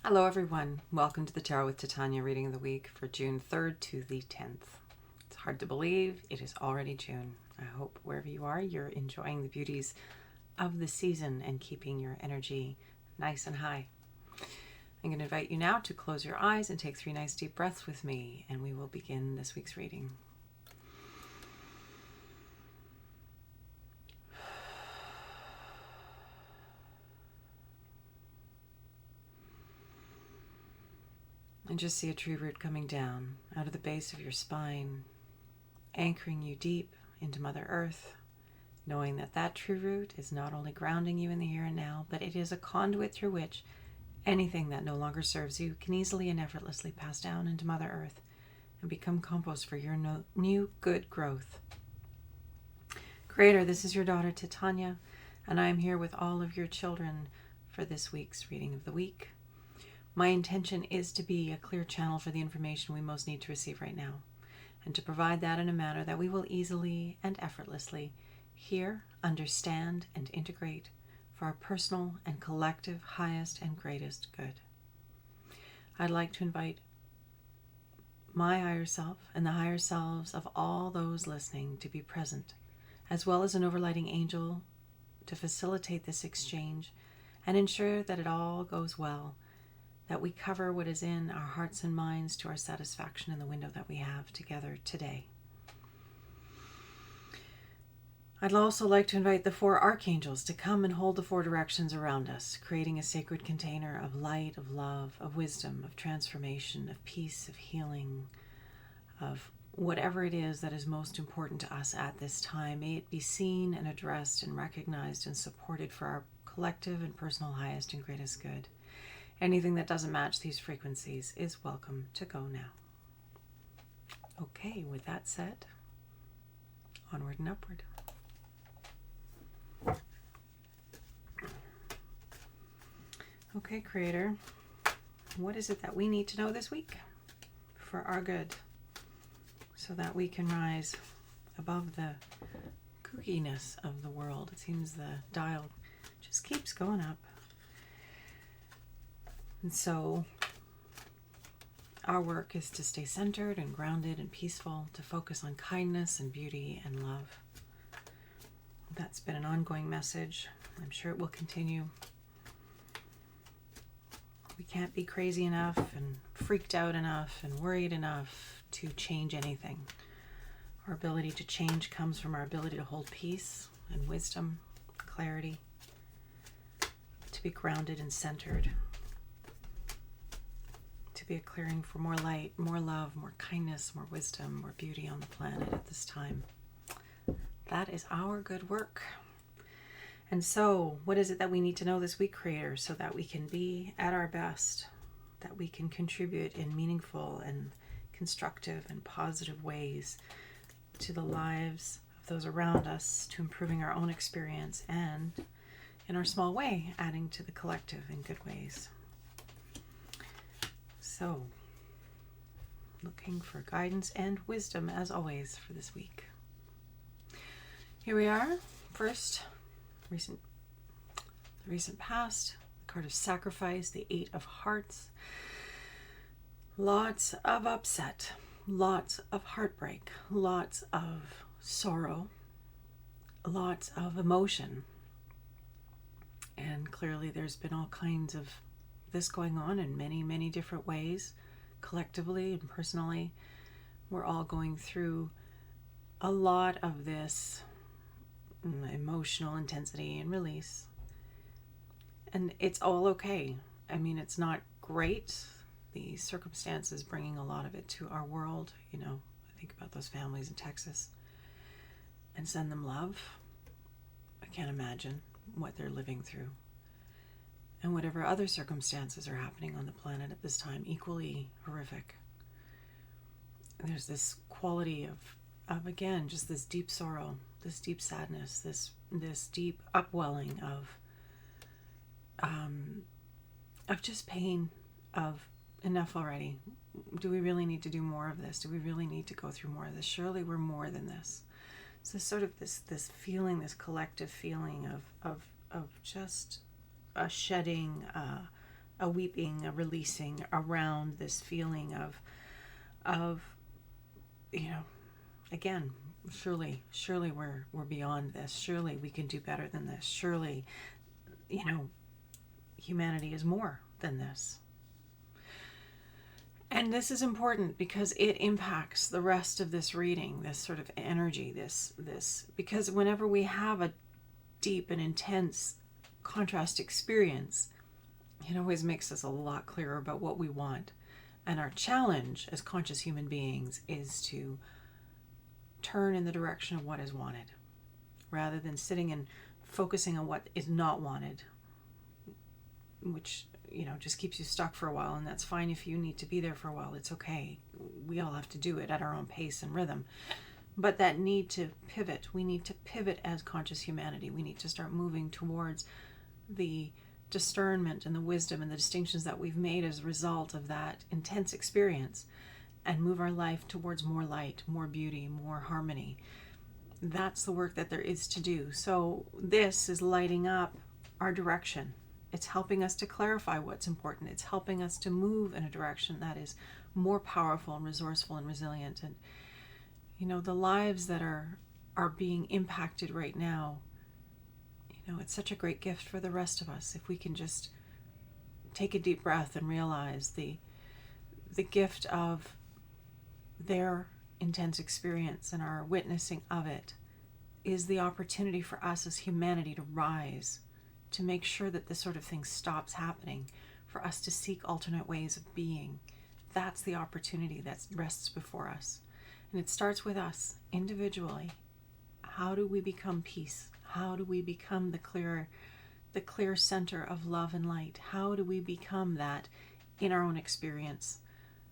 Hello everyone, welcome to the Tarot with Titania reading of the week for June 3rd to the 10th. It's hard to believe, it is already June. I hope wherever you are, you're enjoying the beauties of the season and keeping your energy nice and high. I'm going to invite you now to close your eyes and take 3 nice deep breaths with me, and we will begin this week's reading. And just see a tree root coming down out of the base of your spine, anchoring you deep into Mother Earth, knowing that that tree root is not only grounding you in the here and now, but it is a conduit through which anything that no longer serves you can easily and effortlessly pass down into Mother Earth and become compost for your new good growth. Creator, this is your daughter Titania, and I am here with all of your children for this week's reading of the week. My intention is to be a clear channel for the information we most need to receive right now, and to provide that in a manner that we will easily and effortlessly hear, understand, and integrate for our personal and collective highest and greatest good. I'd like to invite my higher self and the higher selves of all those listening to be present, as well as an overlighting angel to facilitate this exchange and ensure that it all goes well, that we cover what is in our hearts and minds to our satisfaction in the window that we have together today. I'd also like to invite the 4 archangels to come and hold the 4 directions around us, creating a sacred container of light, of love, of wisdom, of transformation, of peace, of healing, of whatever it is that is most important to us at this time. May it be seen and addressed and recognized and supported for our collective and personal highest and greatest good. Anything that doesn't match these frequencies is welcome to go now. Okay, with that said, onward and upward. Okay, Creator, what is it that we need to know this week for our good so that we can rise above the kookiness of the world? It seems the dial just keeps going up. And so our work is to stay centered and grounded and peaceful, to focus on kindness and beauty and love. That's been an ongoing message. I'm sure it will continue. We can't be crazy enough and freaked out enough and worried enough to change anything. Our ability to change comes from our ability to hold peace and wisdom, clarity, to be grounded and centered, to be a clearing for more light, more love, more kindness, more wisdom, more beauty on the planet at this time. That is our good work. And so, what is it that we need to know this week, Creator, so that we can be at our best, that we can contribute in meaningful and constructive and positive ways to the lives of those around us, to improving our own experience and, in our small way, adding to the collective in good ways. So, looking for guidance and wisdom as always for this week. Here we are. First, the recent past, the card of sacrifice, the 8 of hearts. Lots of upset, lots of heartbreak, lots of sorrow, lots of emotion. And clearly there's been all kinds of this going on in many, many different ways, collectively and personally. We're all going through a lot of this emotional intensity and release. And it's all okay. I mean, it's not great. The circumstances bringing a lot of it to our world. You know, I think about those families in Texas and send them love. I can't imagine what they're living through. And whatever other circumstances are happening on the planet at this time, equally horrific. There's this quality of again, just this deep sorrow, this deep sadness, this deep upwelling of just pain, of enough already. Do we really need to do more of this? Do we really need to go through more of this? Surely we're more than this. So sort of this feeling, this collective feeling of just a shedding, a weeping, a releasing around this feeling of again, surely we're beyond this. Surely we can do better than this. Surely, humanity is more than this. And this is important because it impacts the rest of this reading, this sort of energy, this because whenever we have a deep and intense contrast experience, it always makes us a lot clearer about what we want. And our challenge as conscious human beings is to turn in the direction of what is wanted, rather than sitting and focusing on what is not wanted, which just keeps you stuck for a while. And that's fine if you need to be there for a while. It's okay. We all have to do it at our own pace and rhythm. But that need to pivot, we need to pivot as conscious humanity. We need to start moving towards the discernment and the wisdom and the distinctions that we've made as a result of that intense experience, and move our life towards more light, more beauty, more harmony. That's the work that there is to do. So this is lighting up our direction. It's helping us to clarify what's important. It's helping us to move in a direction that is more powerful and resourceful and resilient. And the lives that are being impacted right now, it's such a great gift for the rest of us if we can just take a deep breath and realize the gift of their intense experience and our witnessing of it is the opportunity for us as humanity to rise, to make sure that this sort of thing stops happening, for us to seek alternate ways of being. That's the opportunity that rests before us. And it starts with us individually. How do we become peace? How do we become the clear center of love and light? How do we become that in our own experience,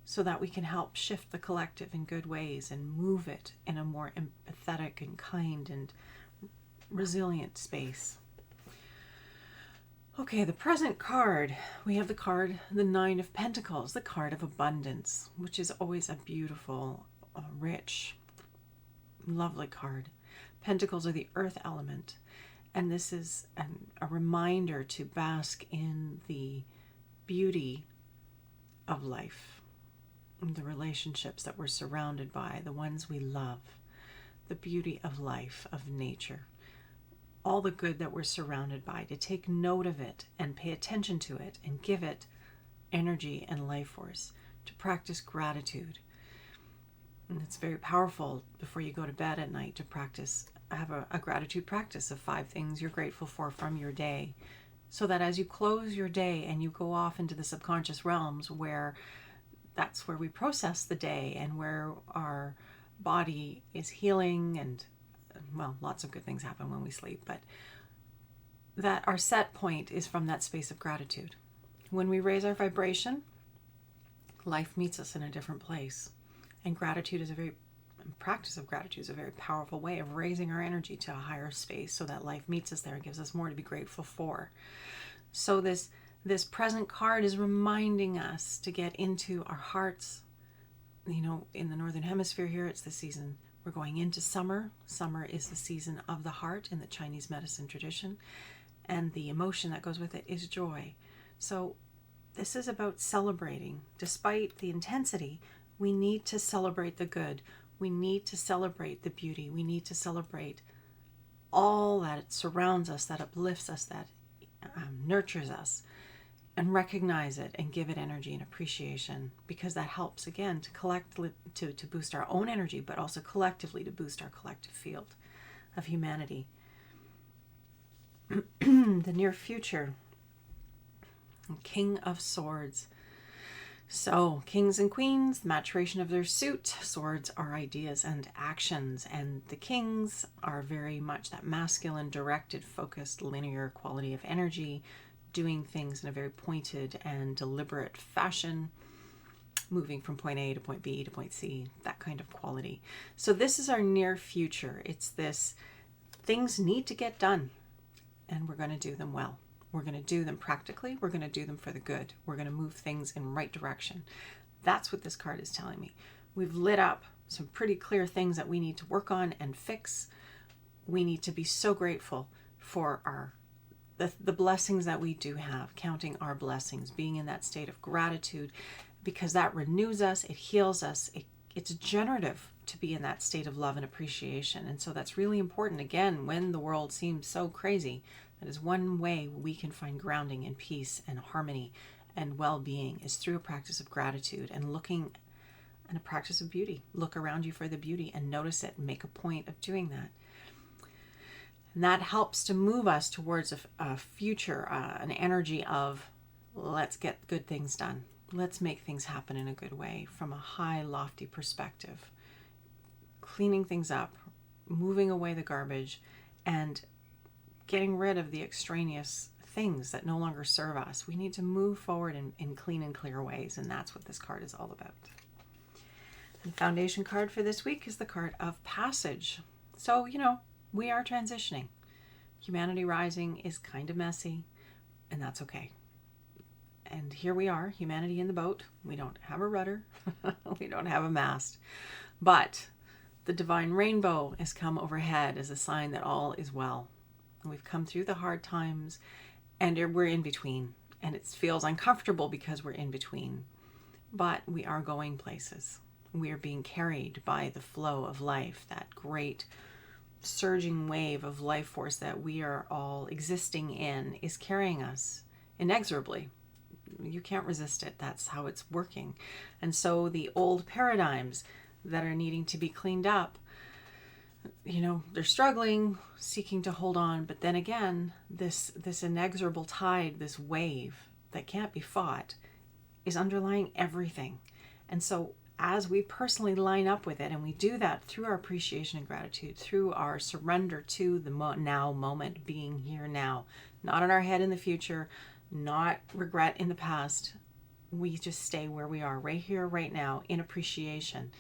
so that we can help shift the collective in good ways and move it in a more empathetic and kind and resilient space? Okay, the present card. We have the card, the Nine of Pentacles, the card of abundance, which is always a beautiful, rich, lovely card. Pentacles are the earth element, and this is a reminder to bask in the beauty of life, the relationships that we're surrounded by, the ones we love, the beauty of life, of nature, all the good that we're surrounded by, to take note of it and pay attention to it and give it energy and life force, to practice gratitude. And it's very powerful before you go to bed at night to have a gratitude practice of 5 things you're grateful for from your day, so that as you close your day and you go off into the subconscious realms, where that's where we process the day and where our body is healing, and lots of good things happen when we sleep, but that our set point is from that space of gratitude. When we raise our vibration, life meets us in a different place. And practice of gratitude is a very powerful way of raising our energy to a higher space, so that life meets us there and gives us more to be grateful for. So this present card is reminding us to get into our hearts. In the Northern Hemisphere here, it's the season. We're going into summer. Summer is the season of the heart in the Chinese medicine tradition. And the emotion that goes with it is joy. So this is about celebrating. Despite the intensity, we need to celebrate the good. We need to celebrate the beauty. We need to celebrate all that surrounds us, that uplifts us, that nurtures us, and recognize it and give it energy and appreciation, because that helps, again, to boost our own energy, but also collectively to boost our collective field of humanity. The near future, King of Swords. So, kings and queens, the maturation of their suit. Swords are ideas and actions, and the kings are very much that masculine, directed, focused, linear quality of energy, doing things in a very pointed and deliberate fashion, moving from point A to point B to point C, that kind of quality. So this is our near future. It's this, things need to get done, and we're going to do them well. We're going to do them practically. We're going to do them for the good. We're going to move things in right direction. That's what this card is telling me. We've lit up some pretty clear things that we need to work on and fix. We need to be so grateful for our the blessings that we do have, counting our blessings, being in that state of gratitude, because that renews us, it heals us, it's generative to be in that state of love and appreciation. And so that's really important. Again, when the world seems so crazy, that is one way we can find grounding and peace and harmony and well-being, is through a practice of gratitude and looking, and a practice of beauty. Look around you for the beauty and notice it and make a point of doing that. And that helps to move us towards a future, an energy of, let's get good things done. Let's make things happen in a good way from a high, lofty perspective. Cleaning things up, moving away the garbage, and getting rid of the extraneous things that no longer serve us. We need to move forward in clean and clear ways, and that's what this card is all about. The foundation card for this week is the card of passage. So, we are transitioning. Humanity Rising is kind of messy, and that's okay. And here we are, humanity in the boat. We don't have a rudder. We don't have a mast. But the divine rainbow has come overhead as a sign that all is well. And we've come through the hard times, and we're in between. And it feels uncomfortable because we're in between. But we are going places. We are being carried by the flow of life, that great surging wave of life force that we are all existing in is carrying us inexorably. You can't resist it. That's how it's working. And so the old paradigms that are needing to be cleaned up, they're struggling, seeking to hold on. But then again, this inexorable tide, this wave that can't be fought, is underlying everything. And so as we personally line up with it, and we do that through our appreciation and gratitude, through our surrender to the now moment, being here now, not in our head in the future, not regret in the past. We just stay where we are, right here, right now, in appreciation.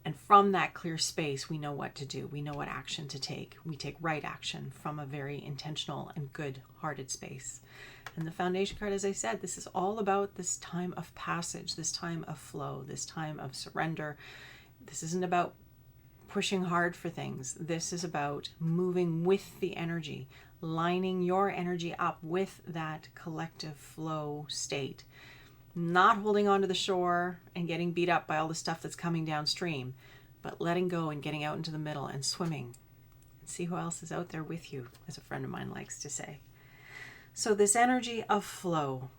And from that clear space, we know what to do. We know what action to take. We take right action from a very intentional and good-hearted space. And the foundation card, as I said, this is all about this time of passage, this time of flow, this time of surrender. This isn't about pushing hard for things. This is about moving with the energy, lining your energy up with that collective flow state. Not holding on to the shore and getting beat up by all the stuff that's coming downstream, but letting go and getting out into the middle and swimming and see who else is out there with you, as a friend of mine likes to say. So this energy of flow,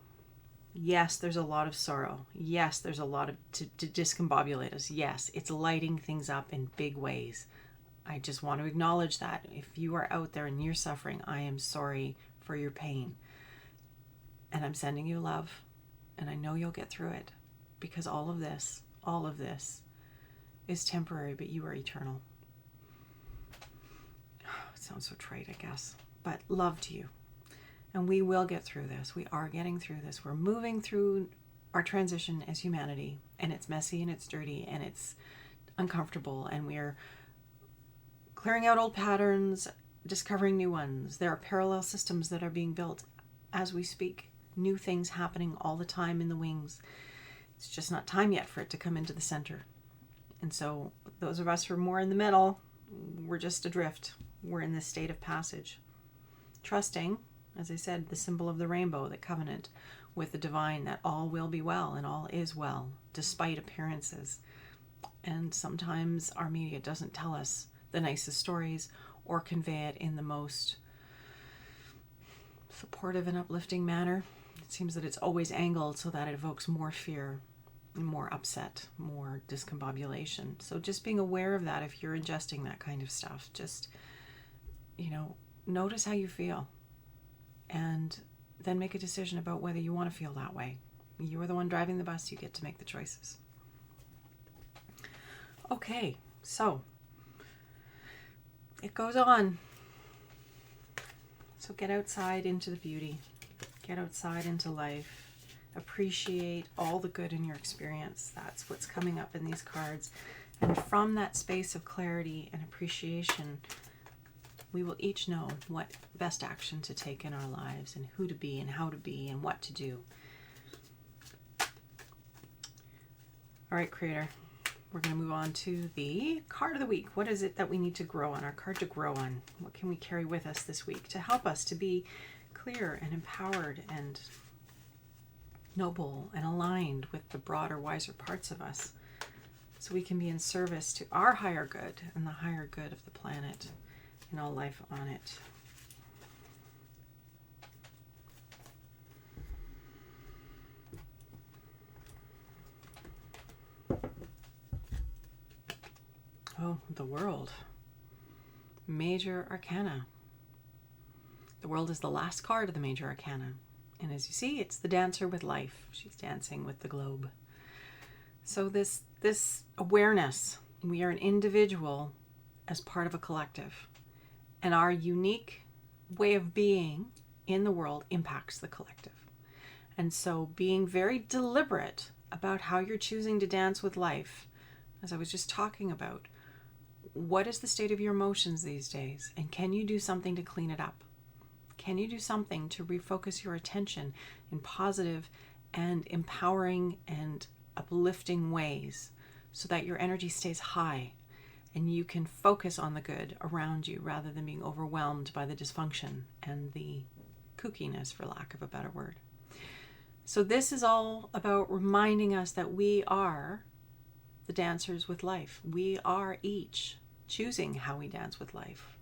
yes, there's a lot of sorrow. Yes, there's a lot of to discombobulate us. Yes, it's lighting things up in big ways. I just want to acknowledge that. If you are out there and you're suffering, I am sorry for your pain. And I'm sending you love. And I know you'll get through it, because all of this is temporary, but you are eternal. It sounds so trite, I guess, but love to you. And we will get through this. We are getting through this. We're moving through our transition as humanity, and it's messy and it's dirty and it's uncomfortable, and we're clearing out old patterns, discovering new ones. There are parallel systems that are being built as we speak. New things happening all the time in the wings. It's just not time yet for it to come into the center. And so those of us who are more in the middle, we're just adrift. We're in this state of passage. Trusting, as I said, the symbol of the rainbow, the covenant with the divine, that all will be well and all is well, despite appearances. And sometimes our media doesn't tell us the nicest stories or convey it in the most supportive and uplifting manner. It seems that it's always angled so that it evokes more fear, more upset, more discombobulation. So just being aware of that, if you're ingesting that kind of stuff, just, notice how you feel. And then make a decision about whether you want to feel that way. You are the one driving the bus. You get to make the choices. Okay, so it goes on. So get outside into the beauty. Get outside into life. Appreciate all the good in your experience. That's what's coming up in these cards. And from that space of clarity and appreciation, we will each know what best action to take in our lives, and who to be and how to be and what to do. All right, Creator. We're going to move on to the card of the week. What is it that we need to grow on? Our card to grow on. What can we carry with us this week to help us to be clear and empowered and noble and aligned with the broader, wiser parts of us, so we can be in service to our higher good and the higher good of the planet and all life on it. Oh, the world. Major Arcana. The world is the last card of the Major Arcana. And as you see, it's the dancer with life. She's dancing with the globe. So this awareness, we are an individual as part of a collective. And our unique way of being in the world impacts the collective. And so being very deliberate about how you're choosing to dance with life, as I was just talking about, what is the state of your emotions these days? And can you do something to clean it up? Can you do something to refocus your attention in positive and empowering and uplifting ways so that your energy stays high and you can focus on the good around you rather than being overwhelmed by the dysfunction and the kookiness, for lack of a better word? So this is all about reminding us that we are the dancers with life. We are each choosing how we dance with life.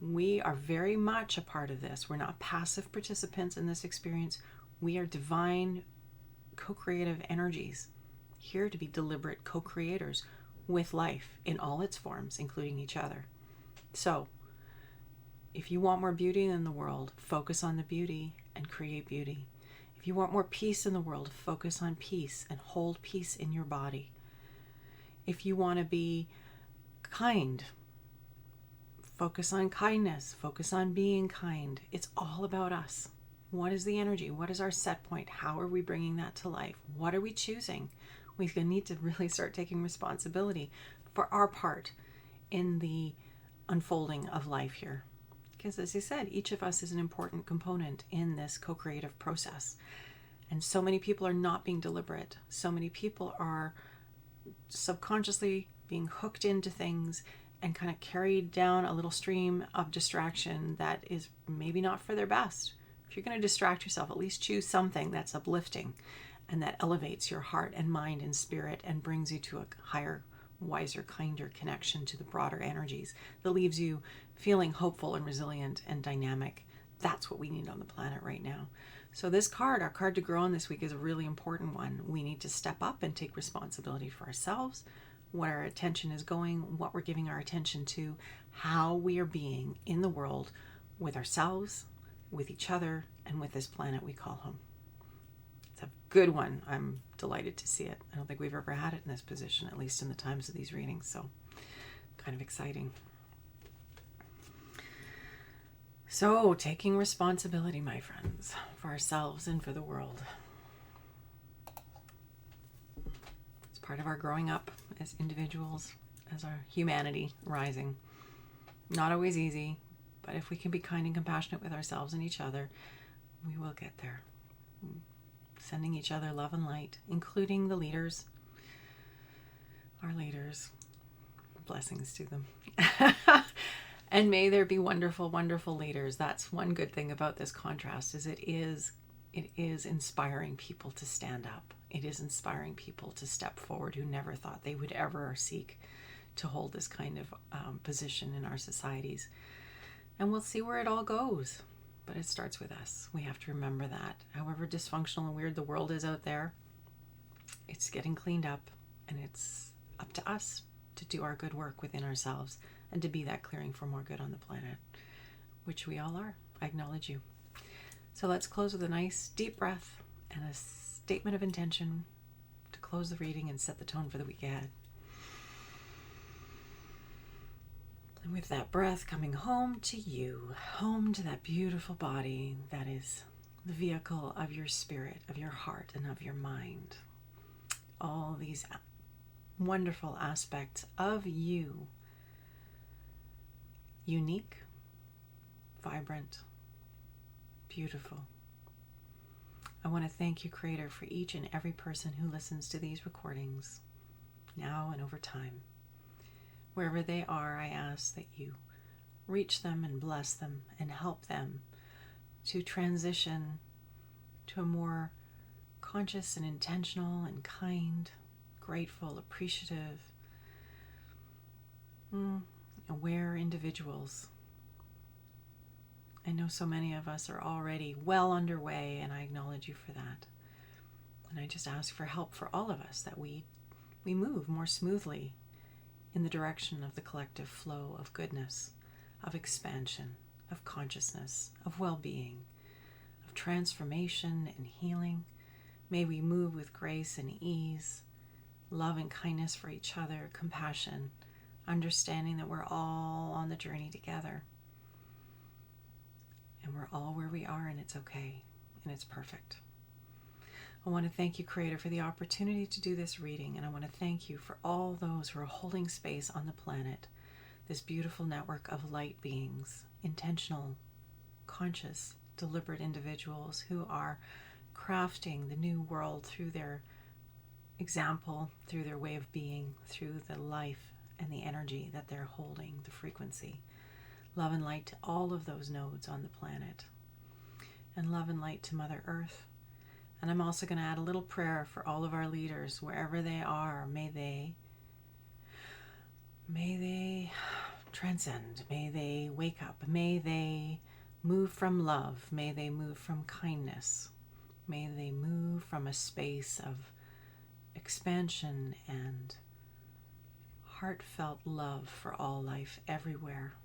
We are very much a part of this. We're not passive participants in this experience. We are divine co-creative energies, here to be deliberate co-creators with life in all its forms, including each other. So, if you want more beauty in the world, focus on the beauty and create beauty. If you want more peace in the world, focus on peace and hold peace in your body. If you want to be kind, focus on kindness, focus on being kind. It's all about us. What is the energy? What is our set point? How are we bringing that to life? What are we choosing? We need to really start taking responsibility for our part in the unfolding of life here. Because as I said, each of us is an important component in this co-creative process. And so many people are not being deliberate. So many people are subconsciously being hooked into things and kind of carried down a little stream of distraction that is maybe not for their best. If you're going to distract yourself, at least choose something that's uplifting and that elevates your heart and mind and spirit and brings you to a higher, wiser, kinder connection to the broader energies that leaves you feeling hopeful and resilient and dynamic. That's what we need on the planet right now. So this card, our card to grow on this week, is a really important one. We need to step up and take responsibility for ourselves, where our attention is going, what we're giving our attention to, how we are being in the world with ourselves, with each other, and with this planet we call home. It's a good one. I'm delighted to see it. I don't think we've ever had it in this position, at least in the times of these readings, so kind of exciting. So, taking responsibility, my friends, for ourselves and for the world. It's part of our growing up as individuals, as our humanity rising. Not always easy, but if we can be kind and compassionate with ourselves and each other, we will get there. Sending each other love and light, including the leaders, our leaders. Blessings to them. And may there be wonderful, wonderful leaders. That's one good thing about this contrast, is it is inspiring people to stand up. It is inspiring people to step forward who never thought they would ever seek to hold this kind of position in our societies. And we'll see where it all goes. But it starts with us. We have to remember that. However dysfunctional and weird the world is out there, it's getting cleaned up, and it's up to us to do our good work within ourselves and to be that clearing for more good on the planet, which we all are. I acknowledge you. So let's close with a nice deep breath and a statement of intention to close the reading and set the tone for the week ahead. And with that breath coming home to you, home to that beautiful body that is the vehicle of your spirit, of your heart, and of your mind. All these wonderful aspects of you. Unique, vibrant, beautiful. I want to thank you, Creator, for each and every person who listens to these recordings, now and over time. Wherever they are, I ask that you reach them and bless them and help them to transition to a more conscious and intentional and kind, grateful, appreciative, aware individuals. I know so many of us are already well underway, and I acknowledge you for that. And I just ask for help for all of us, that we move more smoothly in the direction of the collective flow of goodness, of expansion, of consciousness, of well-being, of transformation and healing. May we move with grace and ease, love and kindness for each other, compassion, understanding that we're all on the journey together. And we're all where we are, and it's okay, and it's perfect. I want to thank you, Creator, for the opportunity to do this reading, and I want to thank you for all those who are holding space on the planet, this beautiful network of light beings, intentional, conscious, deliberate individuals who are crafting the new world through their example, through their way of being, through the life and the energy that they're holding, the frequency. Love and light to all of those nodes on the planet, and love and light to Mother Earth. And I'm also going to add a little prayer for all of our leaders, wherever they are. May they transcend. May they wake up. May they move from love. May they move from kindness. May they move from a space of expansion and heartfelt love for all life everywhere.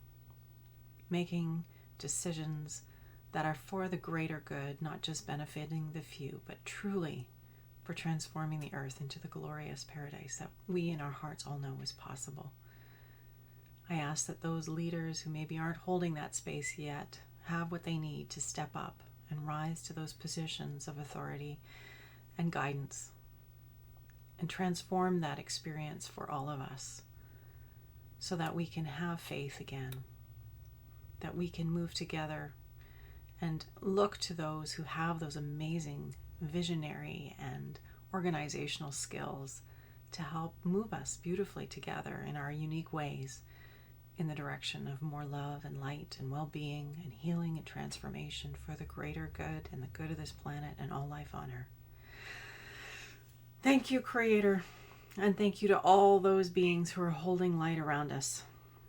Making decisions that are for the greater good, not just benefiting the few, but truly for transforming the earth into the glorious paradise that we in our hearts all know is possible. I ask that those leaders who maybe aren't holding that space yet have what they need to step up and rise to those positions of authority and guidance, and transform that experience for all of us, so that we can have faith again, that we can move together and look to those who have those amazing visionary and organizational skills to help move us beautifully together in our unique ways in the direction of more love and light and well-being and healing and transformation for the greater good and the good of this planet and all life on Earth. Thank you, Creator, and thank you to all those beings who are holding light around us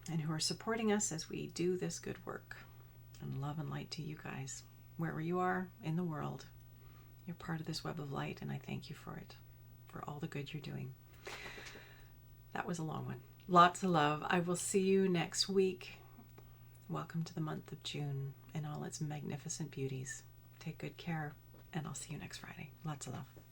and who are supporting us as we do this good work. And love and light to you guys, wherever you are in the world. You're part of this web of light, and I thank you for it, for all the good you're doing. That was a long one. Lots of love. I will see you next week. Welcome to the month of June and all its magnificent beauties. Take good care, and I'll see you next Friday. Lots of love.